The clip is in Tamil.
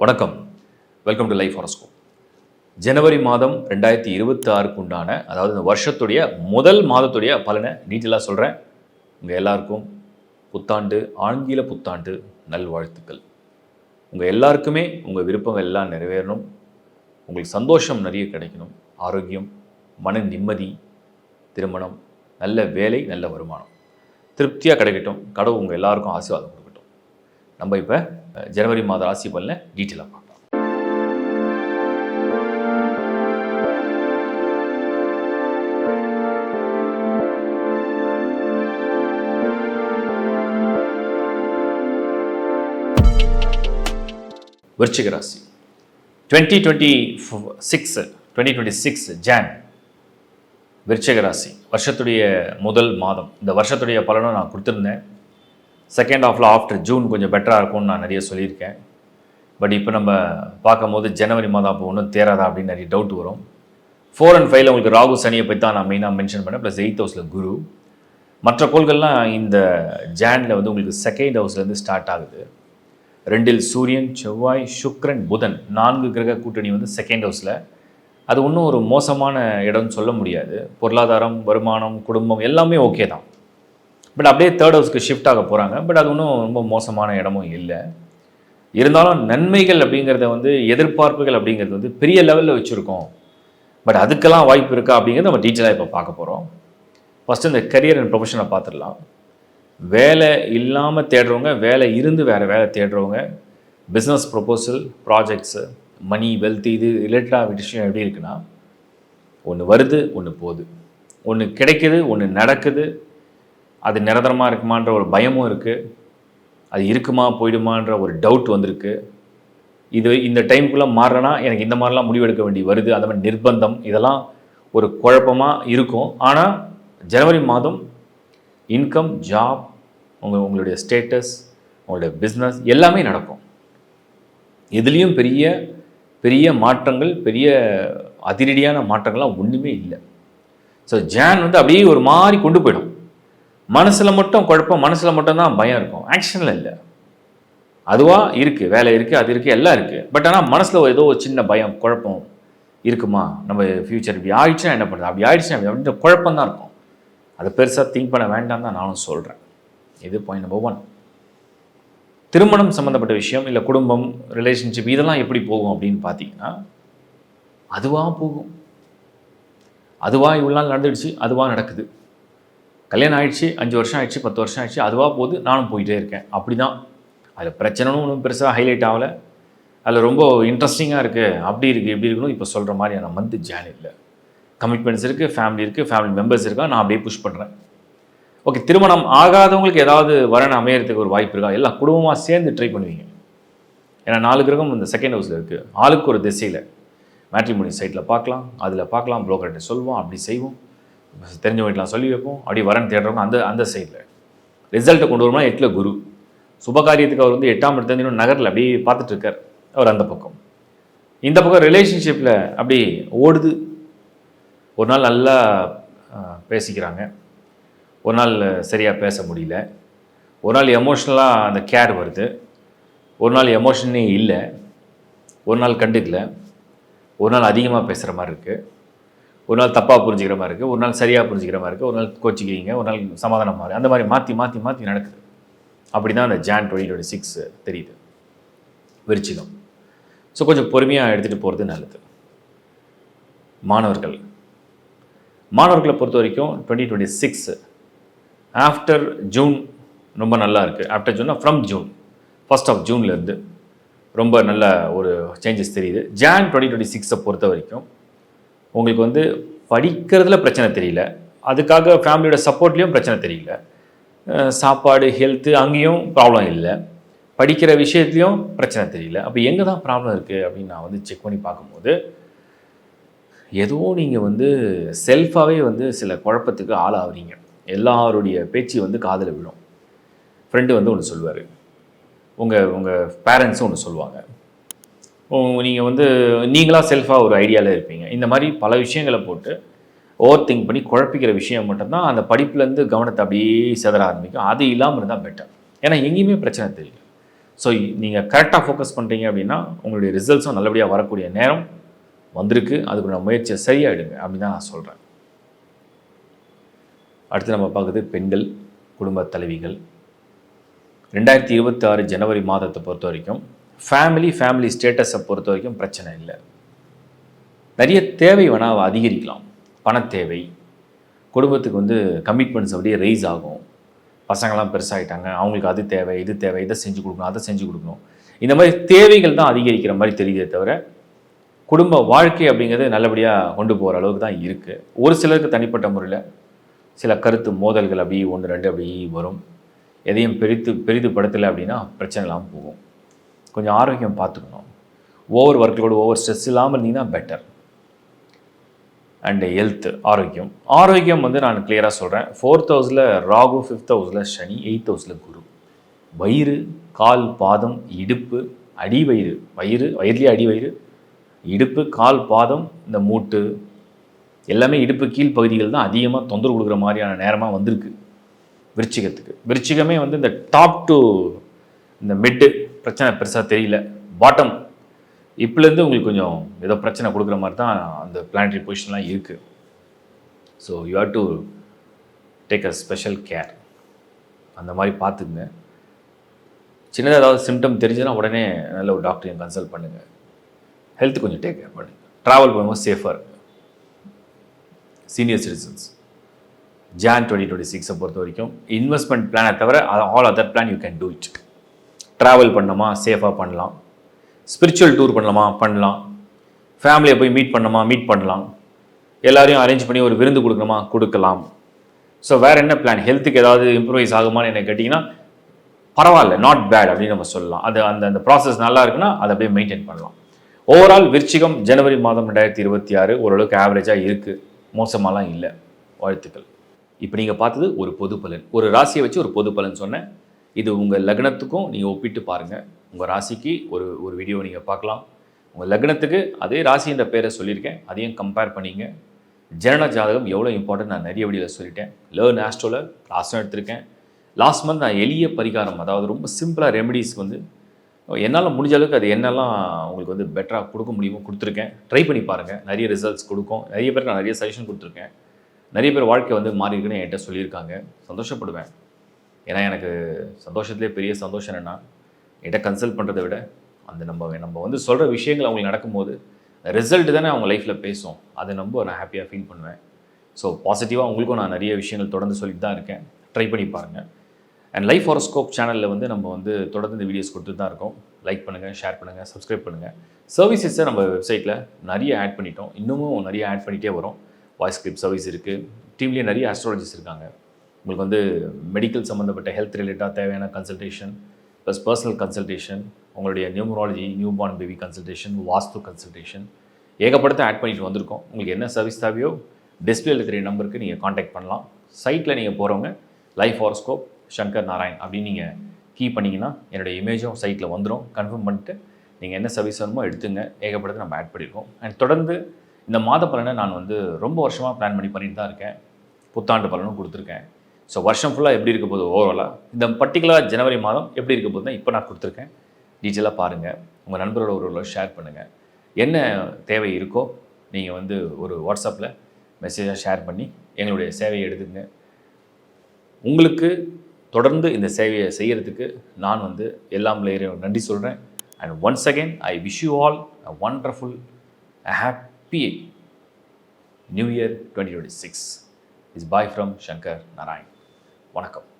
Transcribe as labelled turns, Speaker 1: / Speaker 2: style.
Speaker 1: வணக்கம். Welcome to life horoscope. ஜனவரி மாதம் 2026க்கு உண்டான, அதாவது இந்த வருஷத்துடைய முதல் மாதத்துடைய பலனை டீட்டெயிலாக சொல்கிறேன். உங்கள் எல்லாருக்கும் புத்தாண்டு, ஆங்கில புத்தாண்டு நல்வாழ்த்துக்கள். உங்கள் எல்லாருக்குமே உங்கள் விருப்பங்கள் எல்லாம் நிறைவேறணும். உங்களுக்கு சந்தோஷம் நிறைய கிடைக்கணும். ஆரோக்கியம், மன நிம்மதி, திருமணம், நல்ல வேலை, நல்ல வருமானம் திருப்தியாக கிடைக்கட்டும். கடவுள் உங்கள் எல்லாருக்கும் ஆசீர்வாதம் கொடுக்கட்டும். நம்ம இப்போ ஜனவரி மாத ராசி பலனை டீட்டெயிலாக பார்க்கலாம். விருச்சிக ராசி 2026 ஜான். விருச்சிக ராசி வருஷத்துடைய முதல் மாதம். இந்த வருஷத்துடைய பலனும் நான் கொடுத்துருந்தேன். செகண்ட் ஹாஃபில் ஆஃப்டர் ஜூன் கொஞ்சம் பெட்டராக இருக்கும்னு நான் நிறைய சொல்லியிருக்கேன். பட் இப்போ நம்ம பார்க்கும்போது ஜனவரி மாதம் அப்போ ஒன்றும் தேராதா அப்படின்னு நிறைய டவுட் வரும். 4 and 5 உங்களுக்கு ராகு சனியை பற்றி தான் நான் மெயினாக மென்ஷன் பண்ணேன். ப்ளஸ் 8th ஹவுஸில் குரு. மற்ற கோள்கள்லாம் இந்த ஜானில் வந்து உங்களுக்கு செகண்ட் ஹவுஸ்லேருந்து ஸ்டார்ட் ஆகுது. 2 சூரியன், செவ்வாய், சுக்கிரன், புதன் 4 கிரக கூட்டணி வந்து செகண்ட் ஹவுஸில். அது ஒன்றும் ஒரு மோசமான இடம்னு சொல்ல முடியாது. பொருளாதாரம், வருமானம், குடும்பம் எல்லாமே ஓகே தான். பட் அப்படியே தேர்ட் ஹவுஸ்க்கு ஷிஃப்ட் ஆக போகிறாங்க. பட் அது ஒன்றும் ரொம்ப மோசமான இடமும் இல்லை. இருந்தாலும் நன்மைகள் அப்படிங்கிறத வந்து, எதிர்பார்ப்புகள் அப்படிங்கிறது வந்து பெரிய லெவலில் வச்சுருக்கோம். பட் அதுக்கெல்லாம் வாய்ப்பு இருக்கா அப்படிங்கிறத நம்ம டீட்டெயிலாக இப்போ பார்க்க போகிறோம். ஃபஸ்ட்டு இந்த கரியர் அண்ட் ப்ரொஃபஷனை பார்த்துடலாம். வேலை இல்லாமல் தேடுறவங்க, வேலை இருந்து வேறு வேலை தேடுறவங்க, பிஸ்னஸ் ப்ரொபோசல், ப்ராஜெக்ட்ஸு, மணி, வெல்த், இது ரிலேட்டடாக விஷயம் எப்படி இருக்குன்னா, ஒன்று வருது, ஒன்று போகுது. ஒன்று கிடைக்குது, ஒன்று நடக்குது. அது நிரந்தரமாக இருக்குமான்ற ஒரு பயமும் இருக்குது. அது இருக்குமா போயிடுமான்ற ஒரு டவுட் வந்திருக்கு. இந்த டைமுக்குள்ளே மாறுறேன்னா எனக்கு இந்த மாதிரிலாம் முடிவெடுக்க வேண்டி வருது. அந்த மாதிரி நிர்பந்தம், இதெல்லாம் ஒரு குழப்பமாக இருக்கும். ஆனால் ஜனவரி மாதம் இன்கம், ஜாப், உங்களுடைய ஸ்டேட்டஸ், உங்களுடைய பிஸ்னஸ் எல்லாமே நடக்கும். எதுலேயும் பெரிய பெரிய மாற்றங்கள், பெரிய அதிரடியான மாற்றங்கள்லாம் ஒன்றுமே இல்லை. ஸோ ஜான் வந்து அப்படியே ஒரு மாதிரி கொண்டு போயிடும். மனசில் மட்டும் குழப்பம், மனசில் மட்டும்தான் பயம் இருக்கும். ஆக்ஷனில் இல்லை. அதுவாக இருக்குது, வேலை இருக்குது, அது இருக்குது, எல்லாம் இருக்குது. பட் ஆனால் மனசில் ஏதோ ஒரு சின்ன பயம், குழப்பம் இருக்குமா, நம்ம ஃப்யூச்சர் இப்படி ஆயிடுச்சுன்னா என்ன பண்ணுறது, அப்படி ஆயிடுச்சுன்னா அப்படின்ற குழப்பம் தான் இருக்கும். அதை பெருசாக திங்க் பண்ண வேண்டாம் தான் நானும் சொல்கிறேன். இது பாயிண்ட் நம்பர் 1. திருமணம் சம்மந்தப்பட்ட விஷயம், இல்லை குடும்பம், ரிலேஷன்ஷிப், இதெல்லாம் எப்படி போகும் அப்படின்னு பார்த்தீங்கன்னா, அதுவாக போகும். அதுவாக இவ்வளோ நாள் நடந்துடுச்சு, அதுவாக நடக்குது. கல்யாணம் ஆகிடுச்சு, 5 வருஷம் ஆகிடுச்சு, 10 வருஷம் ஆகிடுச்சு, அதுவாக போகுது, நானும் போயிட்டே இருக்கேன். அப்படி தான். அதில் பிரச்சனைன்னு ஒன்றும் பெருசாக ஹைலைட் ஆகலை. அதில் ரொம்ப இன்ட்ரெஸ்டிங்காக இருக்குது, அப்படி இருக்குது, எப்படி இருக்கணும் இப்போ சொல்கிற மாதிரியான மந்த் ஜான் இல்லை. கமிட்மெண்ட்ஸ் இருக்குது, ஃபேமிலி மெம்பர்ஸ் இருக்கா, நான் அப்படியே புஷ் பண்ணுறேன். ஓகே, திருமணம் ஆகாதவங்களுக்கு ஏதாவது வரணும் அமையறதுக்கு ஒரு வாய்ப்பு இருக்கா? எல்லாம் குடும்பமாக சேர்ந்து ட்ரை பண்ணுவீங்க. ஏன்னா 4 கிரகம் இந்த செகண்ட் ஹவுஸில் இருக்குது. ஆளுக்கு ஒரு திசையில் மேட்ரிமோனி சைட்டில் பார்க்கலாம், அதில் பார்க்கலாம், புரோக்கர்கிட்ட சொல்லுவோம், அப்படி செய்வோம், தெரிஞ்சவங்கலாம் சொல்லி வைப்போம். அப்படி வரன்னு தேடுறவங்க அந்த சைடில் ரிசல்ட்டை கொண்டு வருமா. 8ல் குரு. சுபகாரியத்துக்கு அவர் வந்து 8ஆம் இடத்துல இன்னும் நகரில் அப்படியே பார்த்துட்டு இருக்கார். அவர் அந்த பக்கம். இந்த பக்கம் ரிலேஷன்ஷிப்பில் அப்படி ஓடுது. ஒரு நாள் நல்லா பேசிக்கிறாங்க, ஒரு நாள் சரியாக பேச முடியல, ஒரு நாள் எமோஷ்னலாக அந்த கேர் வருது, ஒரு நாள் எமோஷனே இல்லை, ஒரு நாள் கண்டுக்கல, ஒரு நாள் அதிகமாக பேசுகிற மாதிரி இருக்குது, ஒரு நாள் தப்பாக புரிஞ்சுக்கிற மாதிரி இருக்குது, ஒரு நாள் சரியாக புரிஞ்சுக்கிற மாதிரி இருக்குது, ஒரு நாள் கோச்சிக்கிறீங்க, ஒரு நாள் சமாதானமாக இருக்குது. அந்த மாதிரி மாற்றி நடக்குது. அப்படி தான் அந்த ஜான் 2026 தெரியுது. விருச்சிகம். ஸோ கொஞ்சம் பொறுமையாக எடுத்துகிட்டு போகிறது நல்லது. மாணவர்களை பொறுத்த வரைக்கும் 2026 ஆஃப்டர் ஜூன் ரொம்ப நல்லா இருக்குது. ஆஃப்டர் ஜூன்னா ஃப்ரம் ஜூன், 1st of ஜூன்லேருந்து ரொம்ப நல்ல ஒரு சேஞ்சஸ் தெரியுது. ஜான் 2026 பொறுத்த வரைக்கும் உங்களுக்கு வந்து படிக்கிறதுல பிரச்சனை தெரியல, அதுக்காக ஃபேமிலியோட சப்போர்ட்லேயும் பிரச்சனை தெரியல, சாப்பாடு, ஹெல்த்து அங்கேயும் ப்ராப்ளம் இல்லை, படிக்கிற விஷயத்துலையும் பிரச்சனை தெரியல. அப்போ எங்கே தான் ப்ராப்ளம் இருக்குது அப்படின்னு நான் வந்து செக் பண்ணி பார்க்கும்போது, ஏதோ நீங்கள் வந்து செல்ஃபாகவே வந்து சில குழப்பத்துக்கு ஆளாகிறீங்க. எல்லாருடைய பேச்சு வந்து காதில் விழும். ஃப்ரெண்டு வந்து ஒன்று சொல்லுவார், உங்கள் பேரண்ட்ஸும் ஒன்று சொல்லுவாங்க, நீங்கள் வந்து நீங்களாக செல்ஃபாக ஒரு ஐடியாவில் இருப்பீங்க. இந்த மாதிரி பல விஷயங்களை போட்டு ஓவர் திங்க் பண்ணி குழப்பிக்கிற விஷயம் மட்டும்தான் அந்த படிப்புலேருந்து கவனத்தை அப்படியே செதற ஆரம்பிக்கும். அது இல்லாமல் இருந்தால் பெட்டர். ஏன்னா எங்கேயுமே பிரச்சனை தெரியல. ஸோ நீங்கள் கரெக்டாக ஃபோக்கஸ் பண்ணுறீங்க அப்படின்னா உங்களுடைய ரிசல்ட்ஸும் நல்லபடியாக வரக்கூடிய நேரம் வந்திருக்கு. அதுக்குள்ள முயற்சியை சரியாக எடுங்க அப்படின்னு தான் நான் சொல்கிறேன். அடுத்து நம்ம பார்க்குறது பெண்கள், குடும்ப தலைவிகள். 2026 ஜனவரி மாதத்தை பொறுத்த வரைக்கும் ஃபேமிலி ஸ்டேட்டஸை பொறுத்த வரைக்கும் பிரச்சனை இல்லை. நிறைய தேவை வேணால் அதிகரிக்கலாம். பணத்தேவை, குடும்பத்துக்கு கமிட்மெண்ட்ஸ் அப்படியே ரைஸ் ஆகும். பசங்களாம் பெருசாகிட்டாங்க, அவங்களுக்கு அது தேவை, இது தேவை, இதை செஞ்சு கொடுக்கணும், அதை செஞ்சு கொடுக்கணும். இந்த மாதிரி தேவைகள் தான் அதிகரிக்கிற மாதிரி தெரியுதே தவிர குடும்ப வாழ்க்கை அப்படிங்கிறது நல்லபடியாக கொண்டு போகிற அளவுக்கு தான் இருக்குது. ஒரு சிலருக்கு தனிப்பட்ட முறையில் சில கருத்து மோதல்கள் அப்படி 1-2 அப்படி வரும். எதையும் பெரிதுபடுத்தலை அப்படின்னா பிரச்சனை இல்லாமல் போகும். கொஞ்சம் ஆரோக்கியம் பார்த்துக்கணும். ஓவர் ஒர்க்லோடு, ஓவர் ஸ்ட்ரெஸ் இல்லாமல் இருந்தீங்கன்னா பெட்டர். அண்டு ஹெல்த், ஆரோக்கியம் நான் கிளியராக சொல்கிறேன். 4th ஹவுஸில் ராகு, 5th ஹவுஸில் சனி, 8th ஹவுஸில் குரு. வயிறு, கால், பாதம், இடுப்பு, அடிவயிறு, வயிறுலேயே அடிவயிறு, இடுப்பு, கால், பாதம், இந்த மூட்டு எல்லாமே இடுப்பு கீழ் பகுதிகள் தான் அதிகமாக தொந்தரவு கொடுக்குற மாதிரியான நேரமாக வந்திருக்கு விருச்சிகத்துக்கு. விருச்சிகமே இந்த டாப் டு இந்த மிட்டு பிரச்சனை பெருசாக தெரியல. பாட்டம் இப்போலேருந்து உங்களுக்கு கொஞ்சம் ஏதோ பிரச்சனை கொடுக்குற மாதிரி தான் அந்த பிளானட்டரி பொசிஷன்லாம் இருக்குது. So you have to take a special care. அந்த மாதிரி பார்த்துக்குங்க. சின்னதாக ஏதாவது சிம்டம் தெரிஞ்சுன்னா உடனே நல்ல ஒரு டாக்டரையும் கன்சல்ட் பண்ணுங்கள். ஹெல்த் கொஞ்சம் டேக் கேர் பண்ணுங்கள். ட்ராவல் பண்ணும்போது சேஃபாக இருக்குது. சீனியர் சிட்டிசன்ஸ், Jan 2026 பொறுத்த வரைக்கும் இன்வெஸ்ட்மெண்ட் பிளானை தவிர all other plan you can do it. Travel பண்ணணுமா, சேஃபாக பண்ணலாம். ஸ்பிரிச்சுவல் டூர் பண்ணலாமா, பண்ணலாம். ஃபேமிலியை போய் மீட் பண்ணலாம். எல்லாரையும் அரேஞ்ச் பண்ணி ஒரு விருந்து கொடுக்கணுமா, கொடுக்கலாம். ஸோ வேறு என்ன பிளான்? ஹெல்த்துக்கு ஏதாவது இம்ப்ரூவைஸ் ஆகுமான்னு என்ன கேட்டிங்கன்னா பரவாயில்ல, நாட் பேட் அப்படின்னு நம்ம சொல்லலாம். அது அந்த ப்ராசஸ் நல்லா இருக்குன்னா அதை அப்படியே மெயின்டைன் பண்ணலாம். ஓவரால் விருச்சிகம் ஜனவரி மாதம் 2026 ஓரளவுக்கு ஆவரேஜாக இருக்குது, மோசமாலாம் இல்லை. வாழ்த்துக்கள். இப்போ நீங்கள் பார்த்தது ஒரு பொது பலன், ஒரு ராசியை வச்சு ஒரு பொது பலன் சொன்னேன். இது உங்கள் லக்னத்துக்கும் நீங்கள் ஒப்பிட்டு பாருங்கள். உங்கள் ராசிக்கு ஒரு வீடியோ நீங்கள் பார்க்கலாம். உங்கள் லக்னத்துக்கு அதே ராசின்ற பேரை சொல்லியிருக்கேன், அதையும் கம்பேர் பண்ணிங்க. ஜனன ஜாதகம் எவ்வளோ இம்பார்ட்டன்ட் நான் நிறைய வீடியோவில் சொல்லிட்டேன். லேர்ன் ஆஸ்ட்ரோவில் கிளாஸும் எடுத்திருக்கேன். லாஸ்ட் மந்த் நான் எளிய பரிகாரம், அதாவது ரொம்ப சிம்பிளாக ரெமெடிஸ் என்னால் முடிஞ்ச அளவுக்கு அது என்னெல்லாம் உங்களுக்கு பெட்டராக கொடுக்க முடியுமோ கொடுத்துருக்கேன். ட்ரை பண்ணி பாருங்கள், நிறைய ரிசல்ட்ஸ் கொடுக்கும். நிறைய பேர் நான் நிறைய சஜஷன் கொடுத்துருக்கேன். நிறைய பேர் வாழ்க்கை மாறி இருக்குன்னு என்கிட்ட சொல்லியிருக்காங்க. சந்தோஷப்படுவேன். ஏன்னா எனக்கு சந்தோஷத்துலேயே பெரிய சந்தோஷம் என்னென்னா, என்கிட்ட கன்சல்ட் பண்ணுறதை விட அந்த நம்ம சொல்கிற விஷயங்கள் அவங்களுக்கு நடக்கும்போது ரிசல்ட் தானே அவங்க லைஃப்பில் பேசும். அதை நான் ஹாப்பியாக ஃபீல் பண்ணுவேன். ஸோ பாசிட்டிவாக உங்களுக்கும் நான் நிறைய விஷயங்கள் தொடர்ந்து சொல்லிட்டு தான் இருக்கேன். ட்ரை பண்ணி பாருங்கள். அண்ட் லைஃப் ஹாரோஸ்கோப் சேனலில் நம்ம தொடர்ந்து இந்த வீடியோஸ் கொடுத்துட்டு தான் இருக்கோம். லைக் பண்ணுங்கள், ஷேர் பண்ணுங்கள், சப்ஸ்கிரைப் பண்ணுங்கள். சர்வீசஸை நம்ம வெப்சைட்டில் நிறைய ஆட் பண்ணிட்டோம். இன்னமும் நிறைய ஆட் பண்ணிகிட்டே வரும். வாய்ஸ் ஸ்கிரிப்ட் சர்வீஸ் இருக்குது. டீம்லேயே நிறைய ஆஸ்ட்ராலஜிஸ்ட் இருக்காங்க. உங்களுக்கு மெடிக்கல் சம்மந்தப்பட்ட ஹெல்த் ரிலேட்டாக தேவையான கன்சல்டேஷன் ப்ளஸ் பர்சனல் கன்சல்டேஷன், உங்களுடைய numerology, new born baby consultation, vastu consultation ஏகப்படத்தை ஆட் பண்ணிட்டு வந்திருக்கோம். உங்களுக்கு என்ன சர்வீஸ் தேவையோ டிஸ்பிளேல இருக்கிற நம்பருக்கு நீங்கள் காண்டாக்ட் பண்ணலாம். சைட்டில் நீங்கள் போகிறவங்க லைஃப் ஹாரோஸ்கோப் சங்கர் நாராயண் அப்படின்னு நீங்கள் கீ பண்ணிங்கன்னா என்னுடைய இமேஜும் சைட்டில் வந்துடும். கன்ஃபார்ம் பண்ணிட்டு நீங்கள் என்ன சர்வீஸ் வேணுமோ எடுத்துங்க. ஏகப்படத்தை நம்ம ஆட் பண்ணியிருக்கோம். அண்ட் தொடர்ந்து இந்த மாத பலனை நான் ரொம்ப வருஷமாக பிளான் பண்ணிட்டு தான் இருக்கேன். புத்தாண்டு பலனும் கொடுத்துருக்கேன். ஸோ வருஷம் ஃபுல்லாக எப்படி இருக்க போகுது ஓவராலாக, இந்த பர்டிகுலர் ஜனவரி மாதம் எப்படி இருக்க போகுது தான் இப்போ நான் கொடுத்துருக்கேன். டீட்டெயிலாக பாருங்கள். உங்கள் நண்பரோட ஒரு ஷேர் பண்ணுங்கள். என்ன தேவை இருக்கோ நீங்கள் ஒரு வாட்ஸ்அப்பில் மெசேஜாக ஷேர் பண்ணி எங்களுடைய சேவையை எடுத்துங்க. உங்களுக்கு தொடர்ந்து இந்த சேவையை செய்கிறதுக்கு நான் எல்லாம் லேயரையும் நன்றி சொல்கிறேன். And once again I wish you all a wonderful happy new year 2026. Is bye from Shankar Narayan. வணக்கம்.